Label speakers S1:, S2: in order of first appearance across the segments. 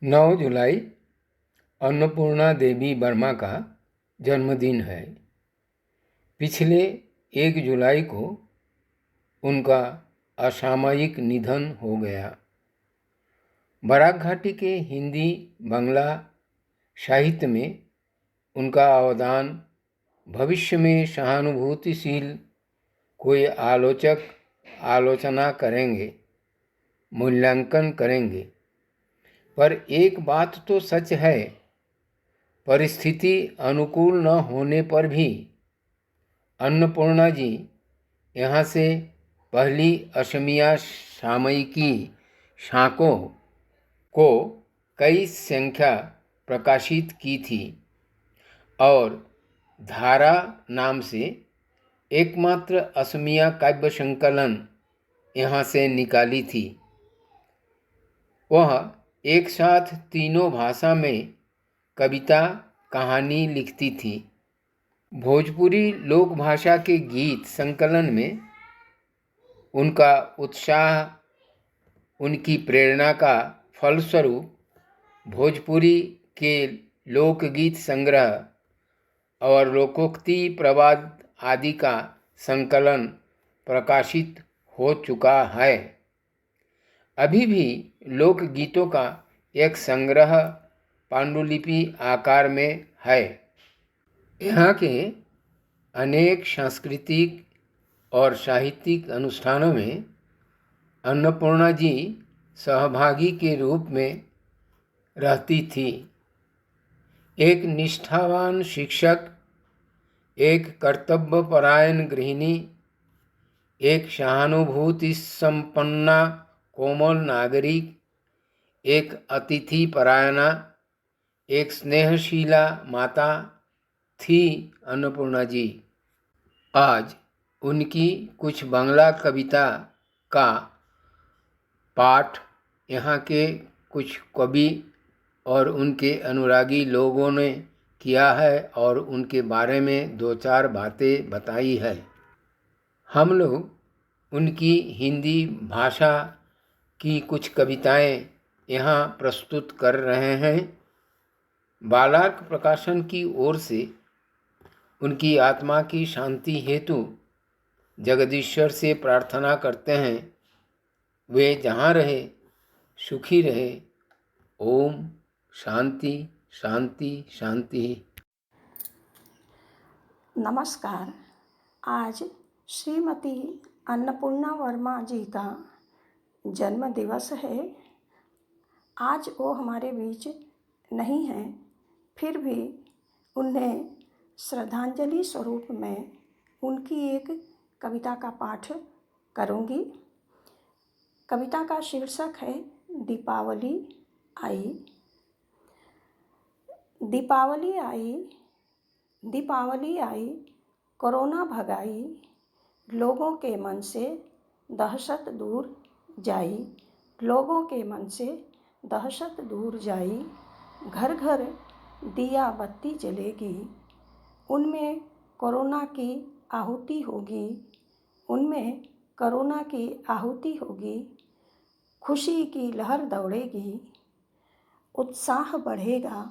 S1: 9 जुलाई अन्नपूर्णा देवी वर्मा का जन्मदिन है। पिछले 1 जुलाई को उनका असामयिक निधन हो गया। बराक घाटी के हिंदी बांग्ला साहित्य में उनका अवदान भविष्य में सहानुभूतिशील कोई आलोचक आलोचना करेंगे, मूल्यांकन करेंगे। पर एक बात तो सच है, परिस्थिति अनुकूल न होने पर भी अन्नपूर्णा जी यहाँ से पहली असमिया सामयिकी शाकों को कई संख्या प्रकाशित की थी और धारा नाम से एकमात्र असमिया काव्य संकलन यहाँ से निकाली थी। वह एक साथ तीनों भाषा में कविता कहानी लिखती थी। भोजपुरी लोक भाषा के गीत संकलन में उनका उत्साह, उनकी प्रेरणा का फलस्वरूप भोजपुरी के लोकगीत संग्रह और लोकोक्ति प्रवाद आदि का संकलन प्रकाशित हो चुका है। अभी भी लोकगीतों का एक संग्रह पांडुलिपि आकार में है। यहाँ के अनेक सांस्कृतिक और साहित्यिक अनुष्ठानों में अन्नपूर्णा जी सहभागी के रूप में रहती थी। एक निष्ठावान शिक्षक, एक कर्तव्यपरायण गृहिणी, एक सहानुभूति संपन्ना कोमल नागरिक, एक अतिथि परायणा, एक स्नेहशीला माता थी अन्नपूर्णा जी। आज उनकी कुछ बांग्ला कविता का पाठ यहाँ के कुछ कवि और उनके अनुरागी लोगों ने किया है और उनके बारे में 2-4 बातें बताई है। हम लोग उनकी हिंदी भाषा की कुछ कविताएं यहाँ प्रस्तुत कर रहे हैं। बालार्क प्रकाशन की ओर से उनकी आत्मा की शांति हेतु जगदीश्वर से प्रार्थना करते हैं, वे जहाँ रहे सुखी रहे। ओम शांति शांति शांति।
S2: नमस्कार। आज श्रीमती अन्नपूर्णा वर्मा जी का जन्म दिवस है। आज वो हमारे बीच नहीं हैं, फिर भी उन्हें श्रद्धांजलि स्वरूप में उनकी एक कविता का पाठ करूँगी। कविता का शीर्षक है दीपावली आई। दीपावली आई, दीपावली आई, कोरोना भगाई, लोगों के मन से दहशत दूर जाई, लोगों के मन से दहशत दूर जाई। घर घर दिया बत्ती जलेगी, उनमें कोरोना की आहुति होगी, उनमें कोरोना की आहुति होगी। खुशी की लहर दौड़ेगी, उत्साह बढ़ेगा,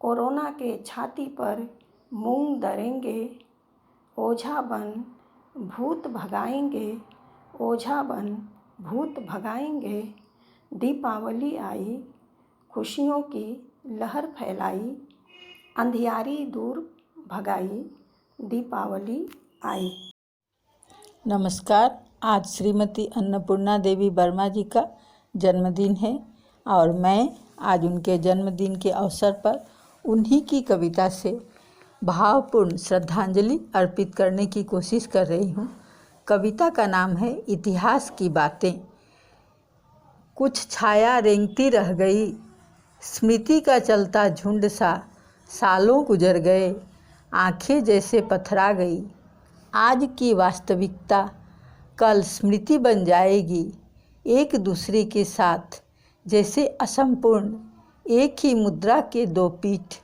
S2: कोरोना के छाती पर मूंग दरेंगे, ओझा बन भूत भगाएंगे, ओझा बन भूत भगाएंगे। दीपावली आई, खुशियों की लहर फैलाई, अंधियारी दूर भगाई, दीपावली आई।
S3: नमस्कार। आज श्रीमती अन्नपूर्णा देवी वर्मा जी का जन्मदिन है और मैं आज उनके जन्मदिन के अवसर पर उन्हीं की कविता से भावपूर्ण श्रद्धांजलि अर्पित करने की कोशिश कर रही हूँ। कविता का नाम है इतिहास की बातें। कुछ छाया रेंगती रह गई, स्मृति का चलता झुंड सा, सालों गुजर गए, आंखें जैसे पथरा गई। आज की वास्तविकता कल स्मृति बन जाएगी, एक दूसरे के साथ जैसे असंपूर्ण, एक ही मुद्रा के दो पीठ,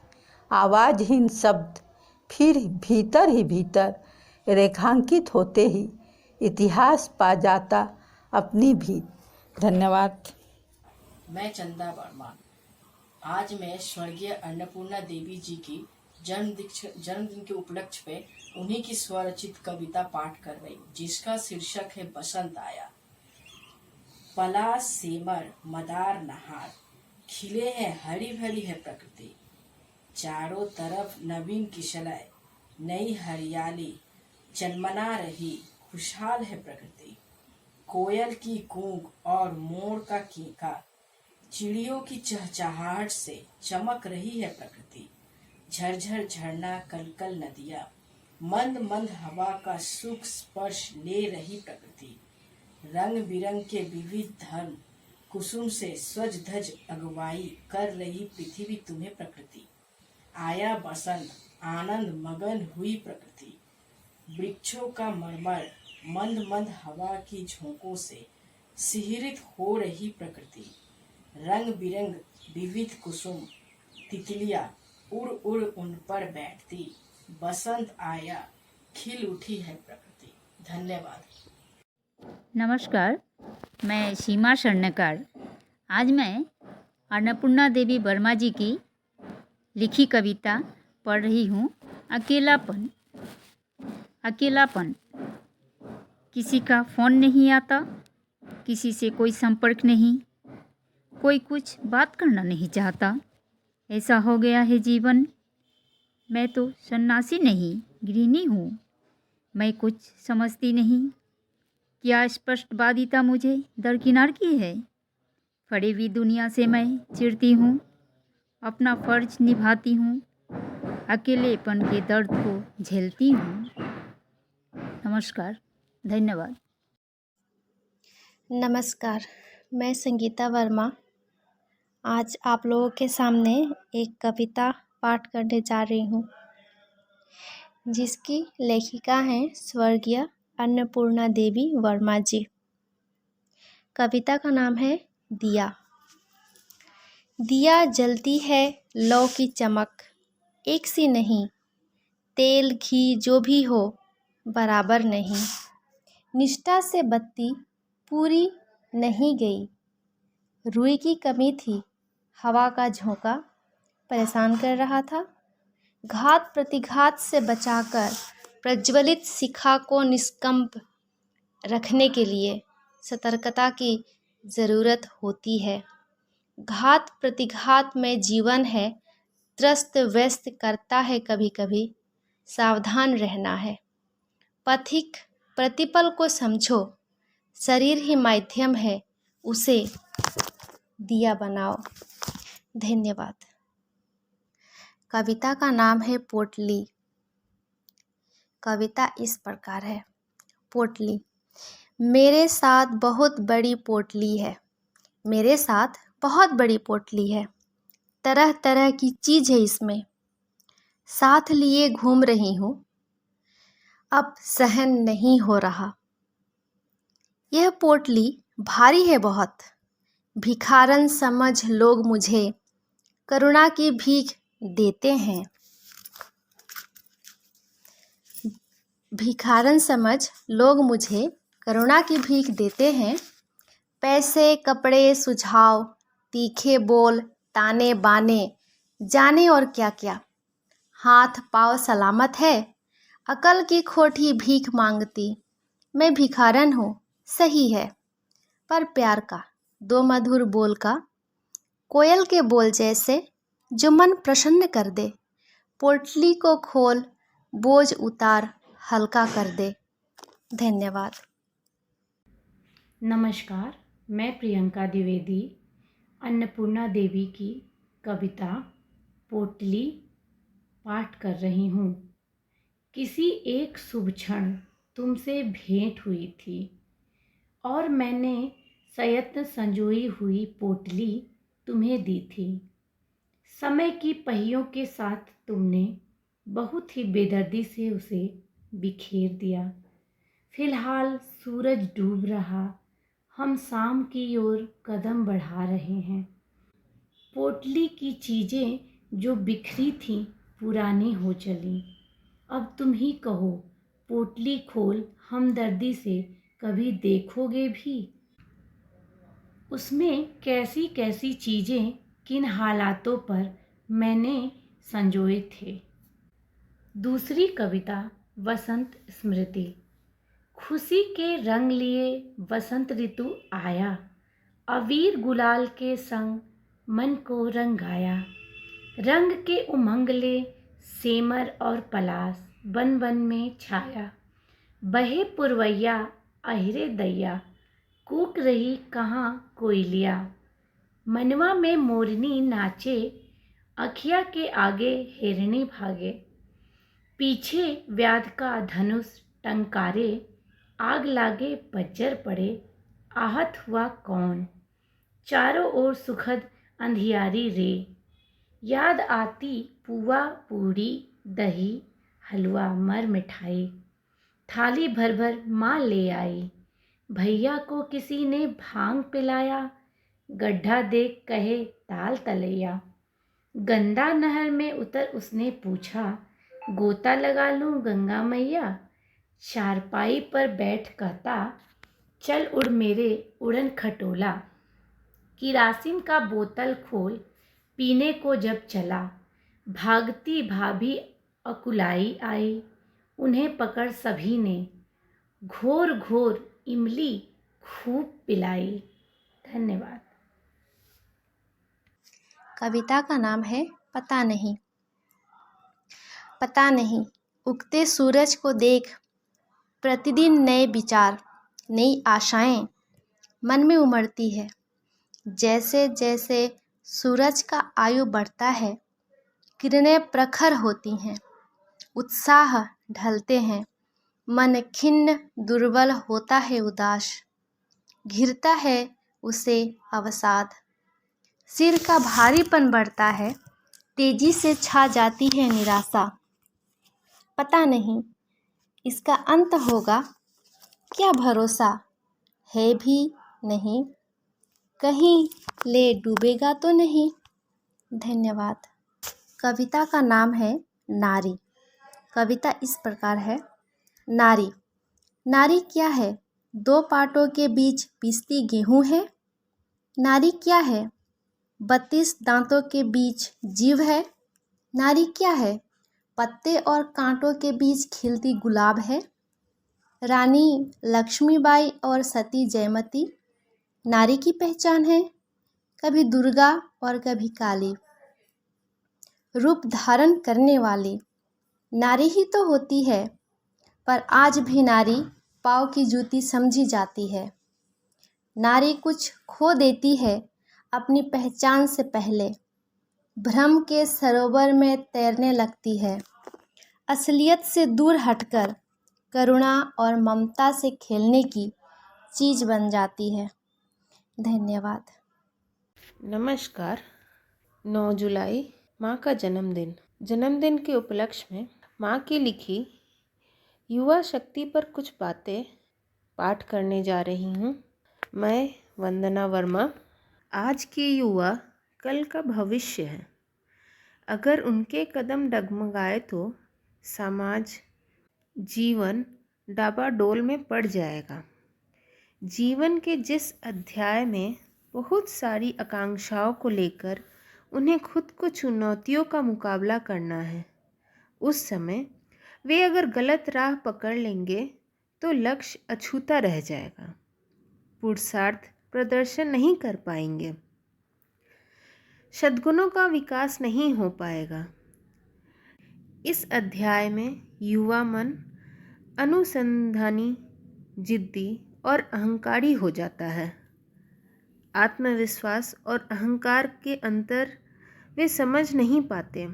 S3: आवाज़हीन शब्द फिर भीतर ही भीतर रेखांकित होते ही इतिहास पा जाता अपनी भी। धन्यवाद।
S4: मैं चंदा वर्मा आज मैं स्वर्गीय अन्नपूर्णा देवी जी की जन्मदिन के उपलक्ष्य पे उन्हीं की स्वरचित कविता पाठ कर रही हूँ, जिसका शीर्षक है बसंत आया। पलाश सेमर मदार नहार, खिले हैं हरी भरी है प्रकृति। चारों तरफ नवीन किशलय, नई हरियाली जनमना रही, खुशहाल है प्रकृति। कोयल की कूक और मोर का कीका, चिड़ियों की चहचहाहट से चमक रही है प्रकृति। झरझर झरना कलकल नदियाँ, मंद मंद हवा का सुख स्पर्श ले रही प्रकृति। रंग बिरंग के विविध धर्म कुसुम से स्वज धज अगुवाई कर रही पृथ्वी तुम्हें प्रकृति। आया बसंत आनंद मगन हुई प्रकृति। वृक्षों का मरमर मंद मंद हवा की झोंकों से सिहरित हो रही प्रकृति। रंग बिरंग विविध कुसुम तितलियां उड़ उड़ उन पर बैठती। बसंत आया खिल उठी है प्रकृति। धन्यवाद।
S5: नमस्कार, मैं सीमा स्वर्णकार। आज मैं अन्नपूर्णा देवी वर्मा जी की लिखी कविता पढ़ रही हूँ। अकेलापन। अकेलापन। किसी का फ़ोन नहीं आता, किसी से कोई संपर्क नहीं, कोई कुछ बात करना नहीं चाहता। ऐसा हो गया है जीवन। मैं तो सन्यासी नहीं, गृहिणी हूँ। मैं कुछ समझती नहीं। क्या स्पष्टवादिता मुझे दरकिनार की है। फड़ी हुई दुनिया से मैं चिढ़ती हूँ, अपना फर्ज निभाती हूँ, अकेलेपन के दर्द को झेलती हूँ। नमस्कार, धन्यवाद।
S6: नमस्कार, मैं संगीता वर्मा आज आप लोगों के सामने एक कविता पाठ करने जा रही हूँ, जिसकी लेखिका हैं स्वर्गीय अन्नपूर्णा देवी वर्मा जी। कविता का नाम है दिया। दिया जलती है लौ की चमक, एक सी नहीं, तेल घी जो भी हो बराबर नहीं। निष्ठा से बत्ती पूरी नहीं गई, रुई की कमी थी, हवा का झोंका परेशान कर रहा था। घात प्रतिघात से बचाकर प्रज्वलित शिखा को निष्कंप रखने के लिए सतर्कता की ज़रूरत होती है। घात प्रतिघात में जीवन है, त्रस्त व्यस्त करता है कभी कभी, सावधान रहना है। पथिक प्रतिपल को समझो, शरीर ही माध्यम है, उसे दिया बनाओ। धन्यवाद। कविता का नाम है पोटली। कविता इस प्रकार है। पोटली। मेरे साथ बहुत बड़ी पोटली है, मेरे साथ बहुत बड़ी पोटली है, तरह तरह की चीज़ है इसमें, साथ लिए घूम रही हूँ, अब सहन नहीं हो रहा। यह पोटली भारी है बहुत, भिखारन समझ लोग मुझे करुणा की भीख देते हैं। भिखारन समझ लोग मुझे करुणा की भीख देते हैं। पैसे कपड़े सुझाव, तीखे बोल, ताने बाने, जाने और क्या क्या। हाथ पाँव सलामत है, अकल की खोटी भीख मांगती। मैं भिखारन हूँ, सही है, पर प्यार का दो मधुर बोल का, कोयल के बोल जैसे जो मन प्रसन्न कर दे। पोटली को खोल, बोझ उतार, हल्का कर दे। धन्यवाद।
S7: नमस्कार, मैं प्रियंका द्विवेदी अन्नपूर्णा देवी की कविता पोटली पाठ कर रही हूँ। किसी एक शुभ क्षण तुमसे भेंट हुई थी और मैंने सयत्न संजोई हुई पोटली तुम्हें दी थी। समय की पहियों के साथ तुमने बहुत ही बेदर्दी से उसे बिखेर दिया। फिलहाल सूरज डूब रहा, हम शाम की ओर कदम बढ़ा रहे हैं। पोटली की चीज़ें जो बिखरी थीं पुरानी हो चली। अब तुम ही कहो, पोटली खोल हमदर्दी से कभी देखोगे भी? उसमें कैसी कैसी चीज़ें किन हालातों पर मैंने संजोए थे। दूसरी कविता वसंत स्मृति। खुशी के रंग लिए वसंत ऋतु आया, अबीर गुलाल के संग मन को रंगाया। रंग के उमंग ले सेमर और पलास बन बन में छाया। बहे पुरवैया अहिरे दैया, कूक रही कहाँ कोयलिया। मनवा में मोरनी नाचे, अखिया के आगे हिरनी भागे। पीछे व्याध का धनुष टंकारे, आग लागे बज्जर पड़े, आहत हुआ कौन। चारों ओर सुखद अंधियारी रे, याद आती पुआ पूड़ी दही हलवा मर मिठाई। थाली भर भर माँ ले आई, भैया को किसी ने भांग पिलाया। गड्ढा देख कहे ताल तलैया, गंदा नहर में उतर उसने पूछा, गोता लगा लूं गंगा मैया। चारपाई पर बैठ कहता, चल उड़ मेरे उड़न खटोला। किरासिन का बोतल खोल पीने को जब चला, भागती भाभी अकुलाई आई। उन्हें पकड़ सभी ने घोर घोर इमली खूब पिलाई। धन्यवाद।
S6: कविता का नाम है पता नहीं। पता नहीं, उगते सूरज को देख प्रतिदिन नए विचार, नई आशाएं मन में उमड़ती है। जैसे जैसे सूरज का आयु बढ़ता है, किरणें प्रखर होती हैं, उत्साह ढलते हैं, मन खिन्न दुर्बल होता है उदास, घिरता है उसे अवसाद। सिर का भारीपन बढ़ता है, तेजी से छा जाती है निराशा। पता नहीं इसका अंत होगा क्या भरोसा है भी नहीं, कहीं ले डूबेगा तो नहीं। धन्यवाद। कविता का नाम है नारी। कविता इस प्रकार है। नारी। नारी क्या है? दो पाटों के बीच पिसती गेहूं है। नारी क्या है? 32 दांतों के बीच जीव है। नारी क्या है? पत्ते और कांटों के बीच खिलती गुलाब है। रानी लक्ष्मीबाई और सती जयमती नारी की पहचान है। कभी दुर्गा और कभी काली, रूप धारण करने वाली नारी ही तो होती है। पर आज भी नारी पाँव की जूती समझी जाती है। नारी कुछ खो देती है अपनी पहचान से पहले, भ्रम के सरोवर में तैरने लगती है। असलियत से दूर हटकर करुणा और ममता से खेलने की चीज़ बन जाती है। धन्यवाद।
S8: नमस्कार। 9 जुलाई माँ का जन्मदिन। जन्मदिन के उपलक्ष्य में माँ की लिखी युवा शक्ति पर कुछ बातें पाठ करने जा रही हूँ। मैं वंदना वर्मा। आज के युवा कल का भविष्य है। अगर उनके कदम डगमगाए तो समाज, जीवन डाबाडोल में पड़ जाएगा। जीवन के जिस अध्याय में बहुत सारी आकांक्षाओं को लेकर उन्हें खुद को चुनौतियों का मुकाबला करना है, उस समय वे अगर गलत राह पकड़ लेंगे तो लक्ष्य अछूता रह जाएगा, पुरुषार्थ प्रदर्शन नहीं कर पाएंगे, सद्गुणों का विकास नहीं हो पाएगा। इस अध्याय में युवा मन अनुसंधानी, जिद्दी और अहंकारी हो जाता है। आत्मविश्वास और अहंकार के अंतर वे समझ नहीं पाते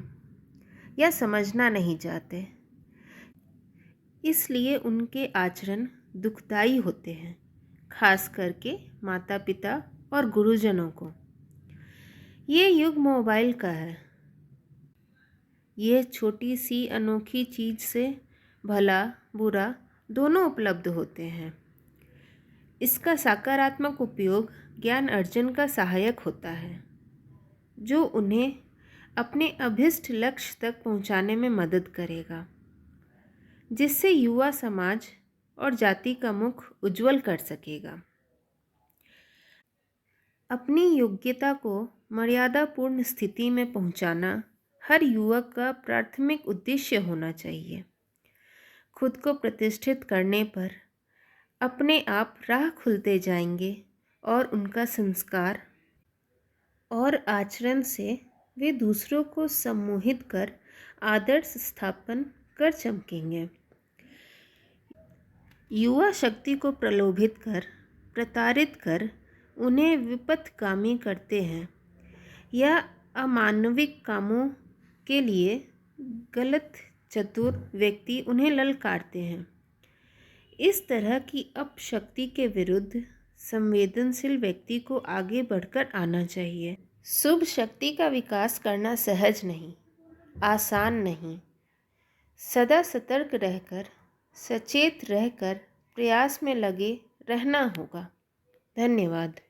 S8: या समझना नहीं चाहते, इसलिए उनके आचरण दुखदाई होते हैं, खास करके माता पिता और गुरुजनों को। ये युग मोबाइल का है। यह छोटी सी अनोखी चीज़ से भला बुरा दोनों उपलब्ध होते हैं। इसका सकारात्मक उपयोग ज्ञान अर्जन का सहायक होता है, जो उन्हें अपने अभिष्ट लक्ष्य तक पहुंचाने में मदद करेगा, जिससे युवा समाज और जाति का मुख उज्जवल कर सकेगा। अपनी योग्यता को मर्यादापूर्ण स्थिति में पहुंचाना हर युवक का प्राथमिक उद्देश्य होना चाहिए। खुद को प्रतिष्ठित करने पर अपने आप राह खुलते जाएंगे और उनका संस्कार और आचरण से वे दूसरों को सम्मोहित कर आदर्श स्थापन कर चमकेंगे। युवा शक्ति को प्रलोभित कर, प्रताड़ित कर उन्हें विपथगामी करते हैं या अमानविक कामों के लिए गलत चतुर व्यक्ति उन्हें ललकारते हैं। इस तरह की अपशक्ति के विरुद्ध संवेदनशील व्यक्ति को आगे बढ़कर आना चाहिए। शुभ शक्ति का विकास करना सहज नहीं, आसान नहीं। सदा सतर्क रहकर, सचेत रहकर प्रयास में लगे रहना होगा। धन्यवाद।